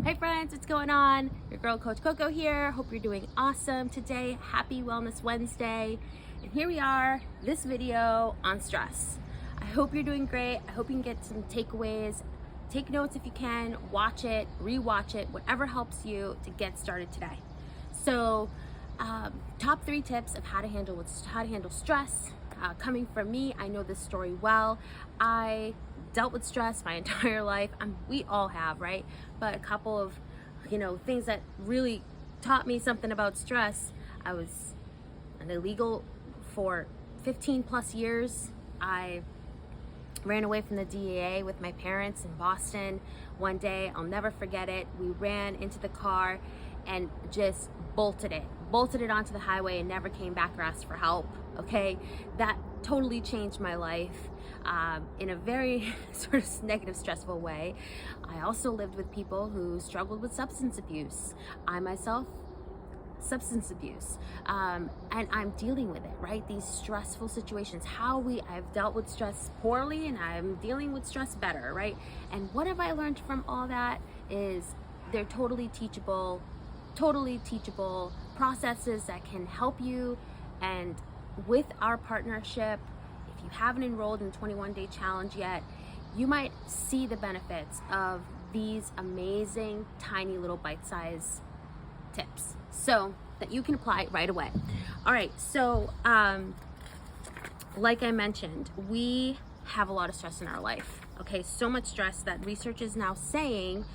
Hi friends, what's going on? Your girl Coach Coco here. Hope you're doing awesome today. Happy Wellness Wednesday. And here we are, this video on stress. I hope you're doing great. I hope you can get some takeaways. Take notes if you can, watch it, rewatch it, whatever helps you to get started today. So, top 3 tips of how to handle stress. Coming from me, I know this story well. I dealt with stress my entire life. We all have, right? But a couple of, things that really taught me something about stress. I was an illegal for 15 plus years. I ran away from the DEA with my parents in Boston. One day, I'll never forget it. We ran into the car and just bolted it onto the highway and never came back or asked for help. Okay, that totally changed my life in a very sort of negative, stressful way. I also lived with people who struggled with substance abuse. I myself, substance abuse, and I'm dealing with it, right? These stressful situations, I've dealt with stress poorly and I'm dealing with stress better, right? And what have I learned from all that is they're totally teachable processes that can help you. And with our partnership, if you haven't enrolled in the 21-day challenge yet, you might see the benefits of these amazing tiny little bite-sized tips so that you can apply it right away. All right, so like I mentioned, we have a lot of stress in our life. Okay, so much stress that research is now saying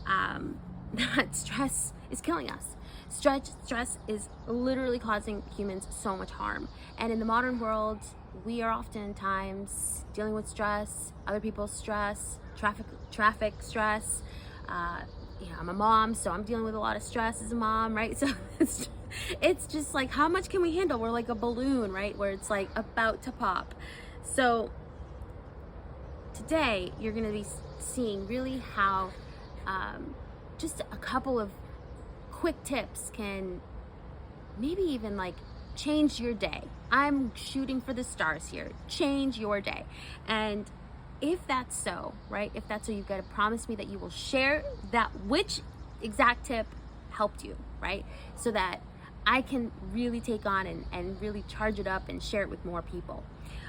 that stress is killing us. Stress is literally causing humans so much harm. And in the modern world, we are oftentimes dealing with stress, other people's stress, traffic stress. I'm a mom, so I'm dealing with a lot of stress as a mom, right? So it's just like, how much can we handle? We're like a balloon, right? Where it's like about to pop. So today, you're gonna be seeing really how just a couple of quick tips can maybe even like change your day. I'm shooting for the stars here. Change your day. And if that's so, right? If that's so, you've got to promise me that you will share which exact tip helped you, right? So that I can really take on and really charge it up and share it with more people.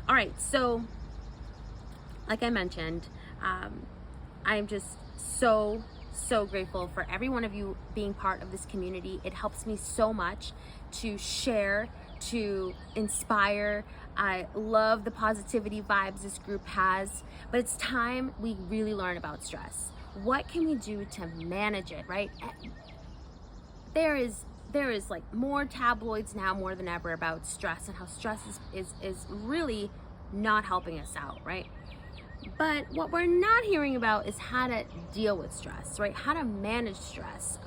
All right, so like I mentioned, I am just so grateful for every one of you being part of this community. It helps me so much to share, to inspire. I love the positivity vibes this group has, but it's time we really learn about stress. What can we do to manage it, right? There is like more tabloids now more than ever about stress and how stress is really not helping us out, right? But what we're not hearing about is how to deal with stress, right? How to manage stress.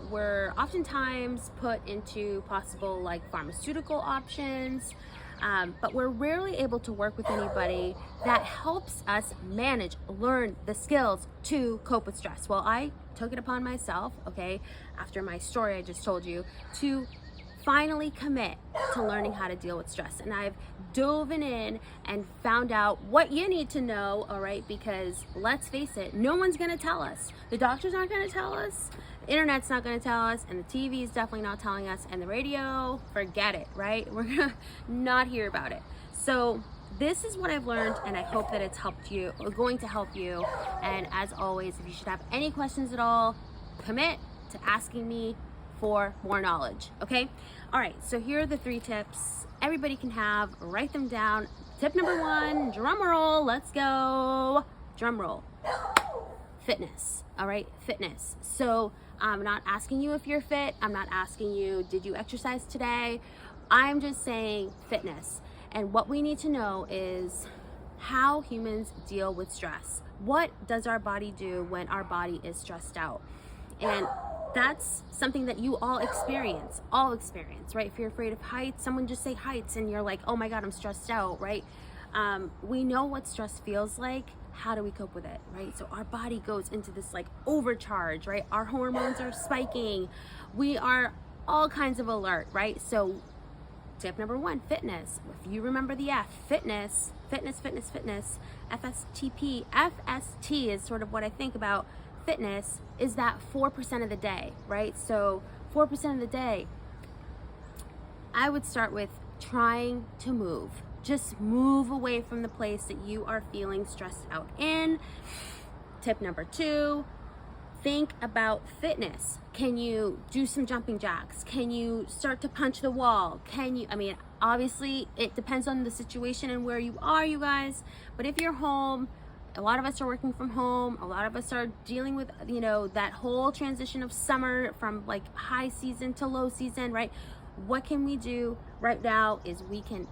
We're oftentimes put into possible like pharmaceutical options, but we're rarely able to work with anybody that helps us learn the skills to cope with stress. Well, I took it upon myself, okay, after my story I just told you, to finally commit to learning how to deal with stress. And I've dove in and found out what you need to know, all right? Because let's face it, no one's gonna tell us. The doctors aren't gonna tell us, the internet's not gonna tell us, and the TV is definitely not telling us, and the radio, forget it, right? We're gonna not hear about it. So this is what I've learned, and I hope that it's helped you, or going to help you. And as always, if you should have any questions at all, commit to asking me for more knowledge, okay? All right, so here are the 3 tips everybody can have. Write them down. Tip number 1, drum roll, let's go. Drum roll. Fitness, all right? Fitness. So I'm not asking you if you're fit. I'm not asking you, did you exercise today? I'm just saying fitness. And what we need to know is how humans deal with stress. What does our body do when our body is stressed out? And that's something that you all experience, right? If you're afraid of heights, someone just say heights and you're like, oh my God, I'm stressed out, right? We know what stress feels like. How do we cope with it, right? So our body goes into this like overcharge, right? Our hormones are spiking. We are all kinds of alert, right? So tip number 1, fitness. If you remember the F, fitness, FSTP, FST is sort of what I think about fitness is that 4% of the day, right? So 4% of the day, I would start with trying to move. Just move away from the place that you are feeling stressed out in. Tip number 2, think about fitness. Can you do some jumping jacks? Can you start to punch the wall? Obviously it depends on the situation and where you are, you guys, but if you're home, a lot of us are working from home, a lot of us are dealing with, that whole transition of summer from like high season to low season, right? What can we do right now is we can,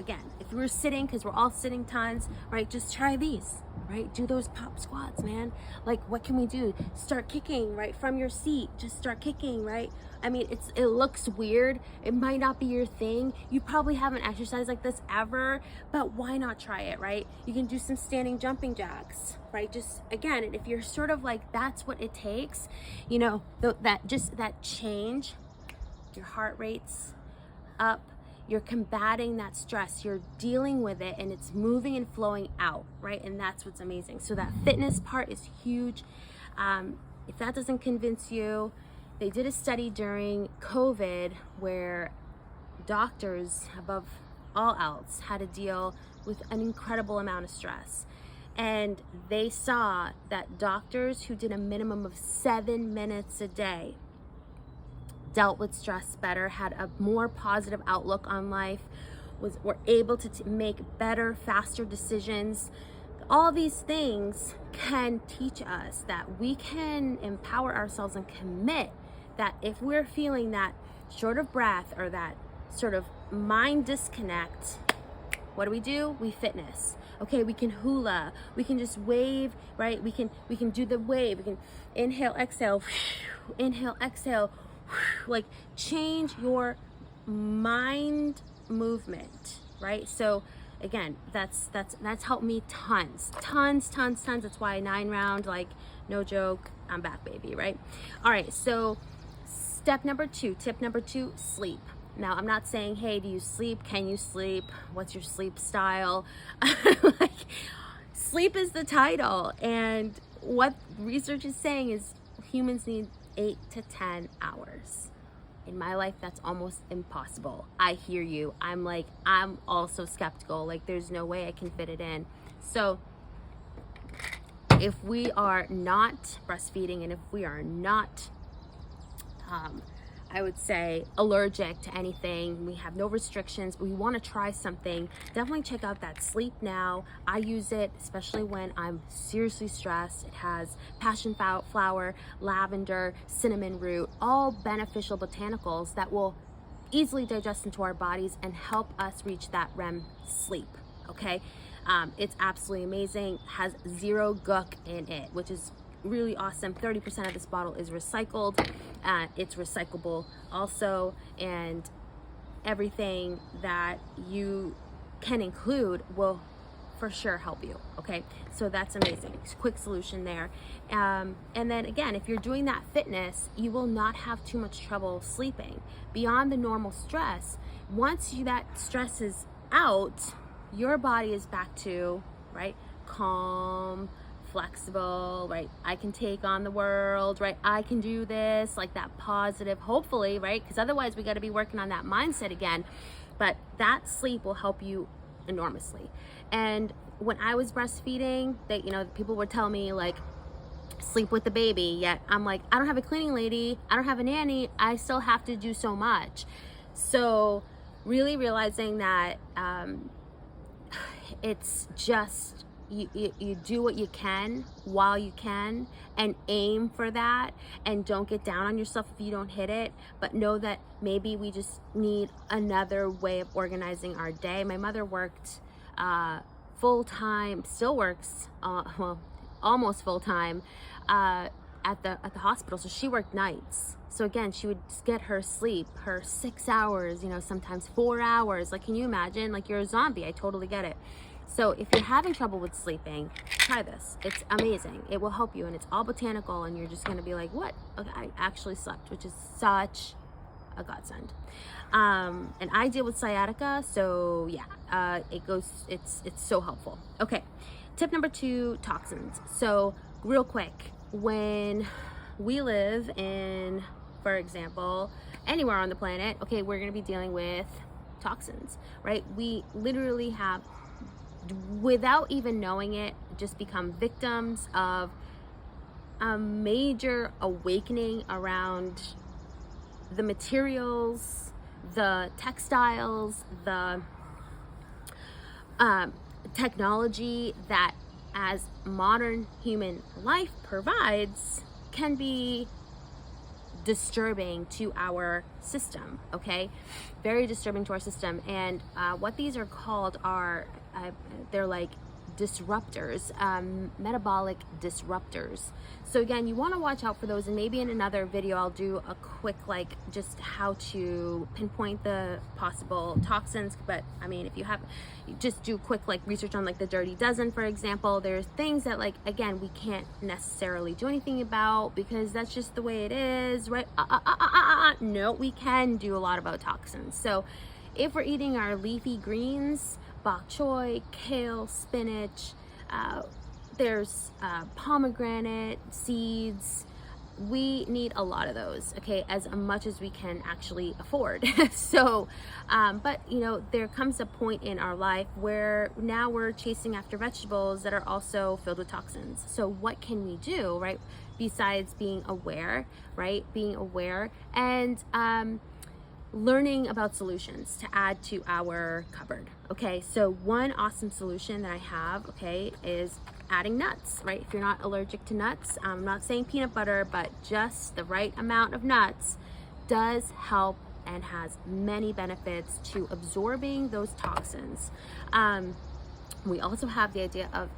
again, if we're sitting, because we're all sitting tons, right, just try these, right? Do those pop squats, man. Like, what can we do? Start kicking, right, from your seat. Just start kicking, right? It looks weird. It might not be your thing. You probably haven't exercised like this ever, but why not try it, right? You can do some standing jumping jacks, right? Just, again, if you're sort of like, that's what it takes, that change, your heart rate's up, you're combating that stress, you're dealing with it, and it's moving and flowing out, right? And that's what's amazing. So that fitness part is huge. If that doesn't convince you, they did a study during COVID where doctors, above all else, had to deal with an incredible amount of stress. And they saw that doctors who did a minimum of 7 minutes a day dealt with stress better, had a more positive outlook on life, were able to make better, faster decisions. All these things can teach us that we can empower ourselves and commit that if we're feeling that short of breath or that sort of mind disconnect, what do? We fitness. Okay, we can hula, we can just wave, right? We can do the wave, we can inhale, exhale, inhale, exhale, like change your mind movement, right? So again, that's helped me tons. That's why 9 round, like, no joke, I'm back, baby, right? All right, so tip number 2, sleep. Now, I'm not saying, hey, do you sleep? Can you sleep? What's your sleep style? Like, sleep is the title, and what research is saying is humans need 8 to 10 hours. In my life, that's almost impossible. I hear you. I'm also skeptical. Like, there's no way I can fit it in. So if we are not breastfeeding and if we are not, I would say, allergic to anything, we have no restrictions, but we want to try something, definitely check out that Sleep Now. I use it especially when I'm seriously stressed. It has passion flower, lavender, cinnamon root, all beneficial botanicals that will easily digest into our bodies and help us reach that REM sleep, okay? It's absolutely amazing, has 0 gook in it, which is really awesome. 30% of this bottle is recycled. It's recyclable also, and everything that you can include will for sure help you, okay? So that's amazing. Quick solution there. And then again, if you're doing that fitness, you will not have too much trouble sleeping. Beyond the normal stress, once that stress is out, your body is back to, right, calm, flexible, right? I can take on the world, right? I can do this, like that positive, hopefully, right? Because otherwise we got to be working on that mindset again. But that sleep will help you enormously. And when I was breastfeeding, people would tell me, like, sleep with the baby, yet I'm like, I don't have a cleaning lady, I don't have a nanny, I still have to do so much. So really realizing that it's just, you do what you can while you can, and aim for that, and don't get down on yourself if you don't hit it, but know that maybe we just need another way of organizing our day. My mother worked full-time, still works, almost full-time at the hospital, so she worked nights. So again, she would get her sleep, her 6 hours, sometimes 4 hours. Like, can you imagine? Like, you're a zombie. I totally get it. So if you're having trouble with sleeping, try this. It's amazing. It will help you, and it's all botanical, and you're just going to be like, what? Okay, I actually slept, which is such a godsend. And I deal with sciatica, so yeah, it's so helpful. Okay, tip number 2, toxins. So real quick, when we live in, for example, anywhere on the planet, okay, we're going to be dealing with toxins, right? We literally have, without even knowing it, just become victims of a major awakening around the materials, the textiles, the technology that as modern human life provides can be disturbing to our system, okay? Very disturbing to our system. And what these are called are, they're like disruptors, metabolic disruptors. So again, you want to watch out for those, and maybe in another video I'll do a quick, like, just how to pinpoint the possible toxins. But I mean, if you have, just do quick like research on like the Dirty Dozen, for example. There's things that, like, again, we can't necessarily do anything about because that's just the way it is, right? No, we can do a lot about toxins. So if we're eating our leafy greens, bok choy, kale, spinach, there's pomegranate seeds, we need a lot of those, okay, as much as we can actually afford. So but you know, there comes a point in our life where now we're chasing after vegetables that are also filled with toxins. So what can we do, right, besides being aware, right, being aware and learning about solutions to add to our cupboard? Okay, so one awesome solution that I have, okay, is adding nuts, right? If you're not allergic to nuts, I'm not saying peanut butter, but just the right amount of nuts does help and has many benefits to absorbing those toxins. We also have the idea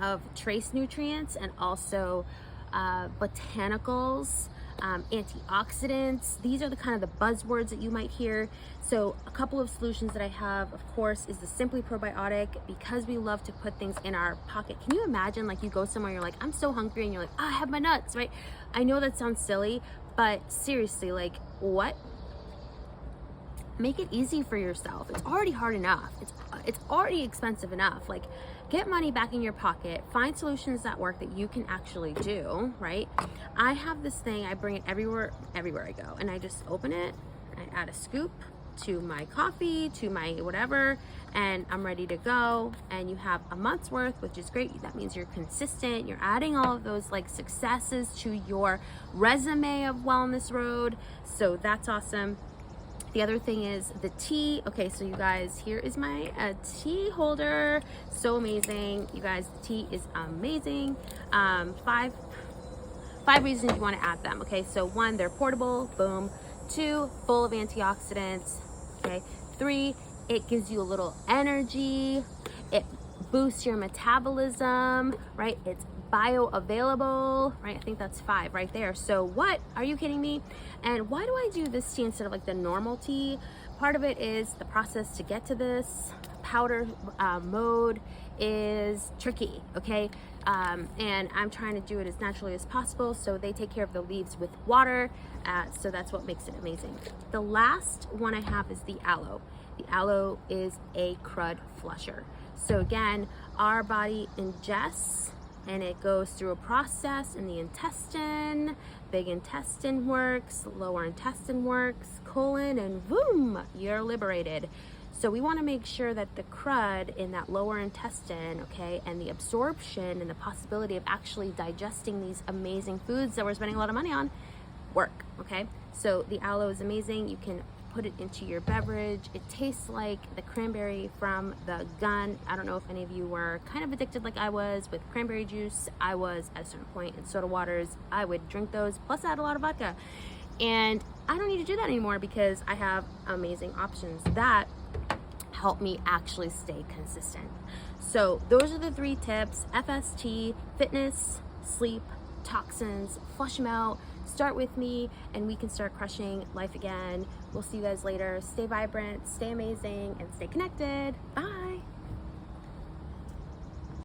of trace nutrients and also botanicals, antioxidants. These are the kind of the buzzwords that you might hear. So a couple of solutions that I have, of course, is the Simply Probiotic, because we love to put things in our pocket. Can you imagine, like, you go somewhere, you're like, I'm so hungry, and you're like, I have my nuts, right? I know that sounds silly, but seriously, like, what? Make it easy for yourself. It's already hard enough. It's already expensive enough. Like, get money back in your pocket, find solutions that work that you can actually do, right? I have this thing, I bring it everywhere I go, and I just open it, I add a scoop to my coffee, to my whatever, and I'm ready to go. And you have a month's worth, which is great. That means you're consistent, you're adding all of those like successes to your resume of Wellness Road. So that's awesome. The other thing is the tea. Okay, so you guys, here is my tea holder. So amazing. You guys, the tea is amazing. Five reasons you want to add them. Okay, so 1, they're portable, boom. 2, full of antioxidants. Okay, 3, it gives you a little energy. It boosts your metabolism, right? It's bioavailable, right? I think that's 5 right there. So what? Are you kidding me? And why do I do this tea instead of like the normal tea? Part of it is the process to get to this powder mode is tricky, okay? And I'm trying to do it as naturally as possible. So they take care of the leaves with water. So that's what makes it amazing. The last one I have is the aloe. The aloe is a crud flusher. So again, our body ingests and it goes through a process in the intestine. Big intestine works, lower intestine works, colon, and boom, you're liberated. So we want to make sure that the crud in that lower intestine, okay, and the absorption and the possibility of actually digesting these amazing foods that we're spending a lot of money on work, okay? So the aloe is amazing. You can put it into your beverage. It tastes like the cranberry from the gun. I don't know if any of you were kind of addicted like I was with cranberry juice. I was at a certain point in soda waters. I would drink those, plus add a lot of vodka. And I don't need to do that anymore because I have amazing options that help me actually stay consistent. So those are the 3 tips: FST, fitness, sleep, toxins. Flush them out. Start with me and we can start crushing life again. We'll see you guys later. Stay vibrant, stay amazing, and stay connected. Bye.